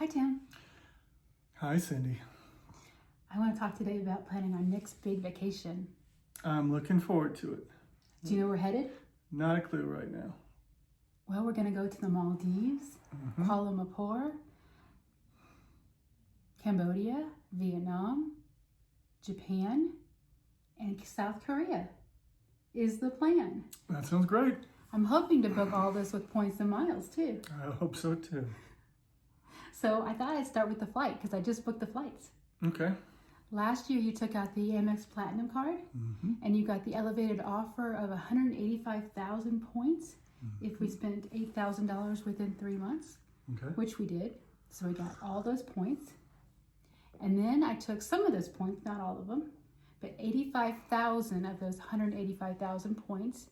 Hi, Tim. Hi, Cindy. I want to talk today about planning our next big vacation. I'm looking forward to it. Do you know where we're headed? Not a clue right now. Well, we're going to go to the Maldives, Kuala Lumpur, Cambodia, Vietnam, Japan, and South Korea is the plan. That sounds great. I'm hoping to book all this with points and miles too. I hope so too. So I thought I'd start with the flight because I just booked the flights. Okay. Last year you took out the Amex Platinum card and you got the elevated offer of 185,000 points if we spent $8,000 within 3 months, which we did. So we got all those points. And then I took some of those points, not all of them, but 85,000 of those 185,000 points,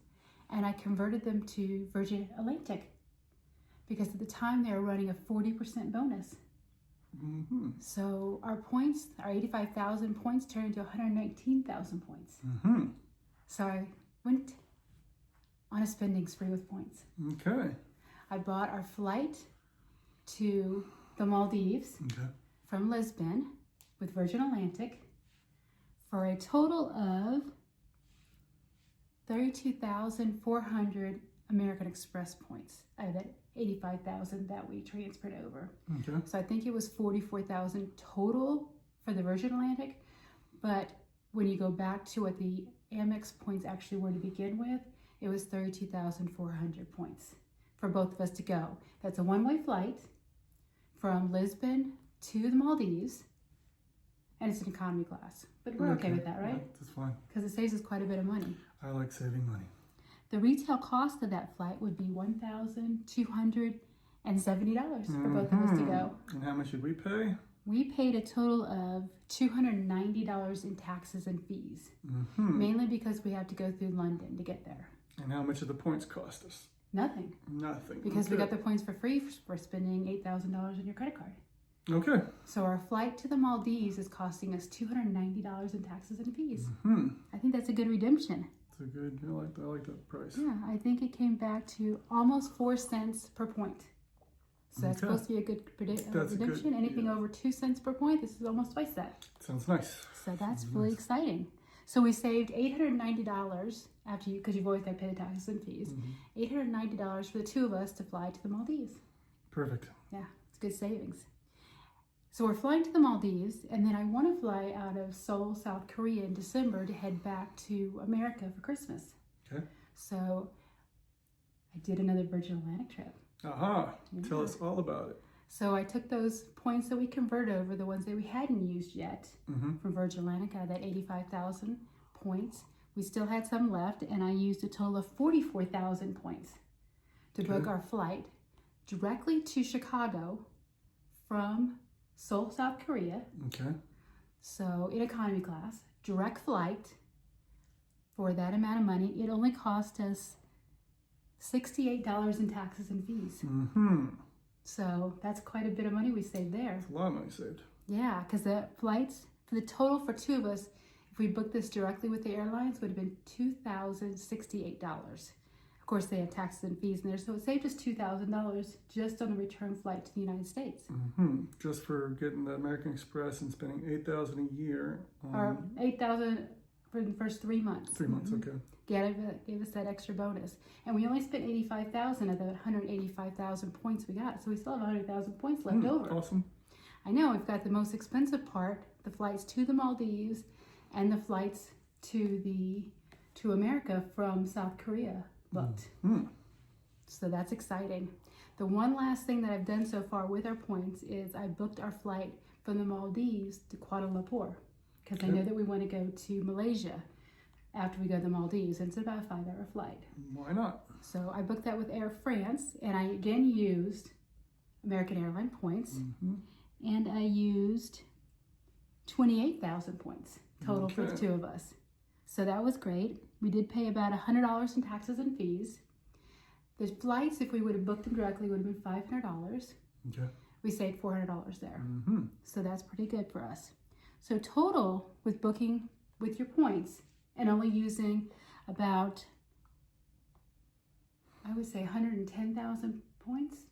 and I converted them to Virgin Atlantic because at the time they were running a 40% bonus. So our points, our 85,000 points turned into 119,000 points. So I went on a spending spree with points. Okay. I bought our flight to the Maldives from Lisbon with Virgin Atlantic for a total of 32,400 American Express points out of that 85,000 that we transferred over. So I think it was 44,000 total for the Virgin Atlantic, but when you go back to what the Amex points actually were to begin with, it was 32,400 points for both of us to go. That's a one-way flight from Lisbon to the Maldives, and it's an economy class. But we're okay with that, right? Yeah, that's fine. Because it saves us quite a bit of money. I like saving money. The retail cost of that flight would be $1,270 for both of us to go. And how much did we pay? We paid a total of $290 in taxes and fees, mainly because we had to go through London to get there. And how much did the points cost us? Nothing. Nothing. Because we got the points for free for spending $8,000 on your credit card. Okay. So our flight to the Maldives is costing us $290 in taxes and fees. I think that's a good redemption. It's a good, I like that price. Yeah, I think it came back to almost 4 cents per point. So that's supposed to be a good redemption. Anything over 2 cents per point, this is almost twice that. Sounds nice. So that's really exciting. So we saved $890 after because you've always got to pay the taxes and fees. $890 for the two of us to fly to the Maldives. Perfect. Yeah, it's good savings. So we're flying to the Maldives, and then I want to fly out of Seoul, South Korea in December to head back to America for Christmas. Okay. So I did another Virgin Atlantic trip. Tell us all about it. So I took those points that we converted over, the ones that we hadn't used yet from Virgin Atlantic, out of that 85,000 points. We still had some left, and I used a total of 44,000 points to book our flight directly to Chicago from Seoul, South Korea. So in economy class, direct flight for that amount of money. It only cost us $68 in taxes and fees. So that's quite a bit of money we saved there. That's a lot of money saved. Yeah, because the flights, for the total for two of us, if we booked this directly with the airlines, would have been $2,068. Of course, they have taxes and fees in there, so it saved us $2,000 just on the return flight to the United States. Just for getting the American Express and spending $8,000 a year. Or $8,000 for the first 3 months. 3 months, okay. Gave us that extra bonus. And we only spent $85,000 of the 185,000 points we got, so we still have 100,000 points left over. Awesome. I know, we've got the most expensive part, the flights to the Maldives and the flights to America from South Korea booked. So that's exciting. The one last thing that I've done so far with our points is I booked our flight from the Maldives to Kuala Lumpur because I know that we want to go to Malaysia after we go to the Maldives, and it's about a 5-hour flight. Why not? So I booked that with Air France, and I again used American Airline points, and I used 28,000 points total for the two of us. So that was great. We did pay about $100 in taxes and fees. The flights, if we would have booked them directly, would have been $500. We saved $400 there. So that's pretty good for us. So total with booking with your points and only using about, I would say 110,000 points.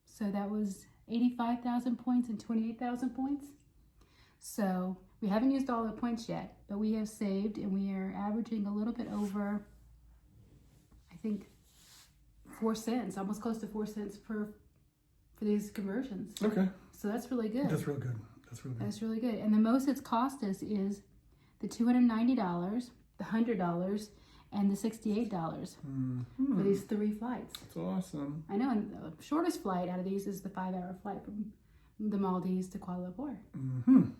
So that was 85,000 points and 28,000 points. So we haven't used all the points yet, but we have saved, and we are averaging a little bit over, I think, 4 cents, almost close to 4 cents for these conversions. Okay. So that's really good. That's real good. That's really good. That's really good. And the most it's cost us is the $290, the $100, and the $68 for these 3 flights. That's awesome. I know, and the shortest flight out of these is the 5-hour flight from the Maldives to Kuala Lumpur.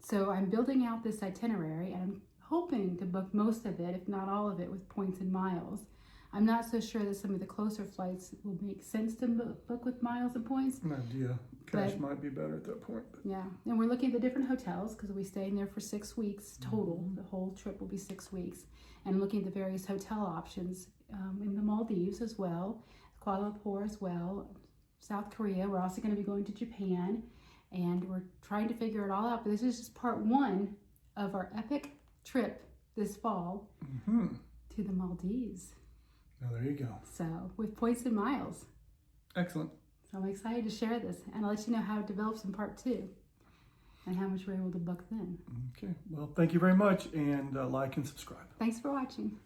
So I'm building out this itinerary, and I'm hoping to book most of it, if not all of it, with points and miles. I'm not so sure that some of the closer flights will make sense to book with miles and points. An idea. Cash might be better at that point. But. Yeah, and we're looking at the different hotels because we'll be staying there for 6 weeks total. The whole trip will be 6 weeks. And looking at the various hotel options in the Maldives as well, Kuala Lumpur as well, South Korea. We're also going to be going to Japan, and we're trying to figure it all out. But this is just part 1 of our epic trip this fall to the Maldives. Oh, there you go. So, with points and miles. Excellent. So I'm excited to share this, and I'll let you know how it develops in part 2 and how much we're able to book then. Okay. Well, thank you very much, and like and subscribe. Thanks for watching.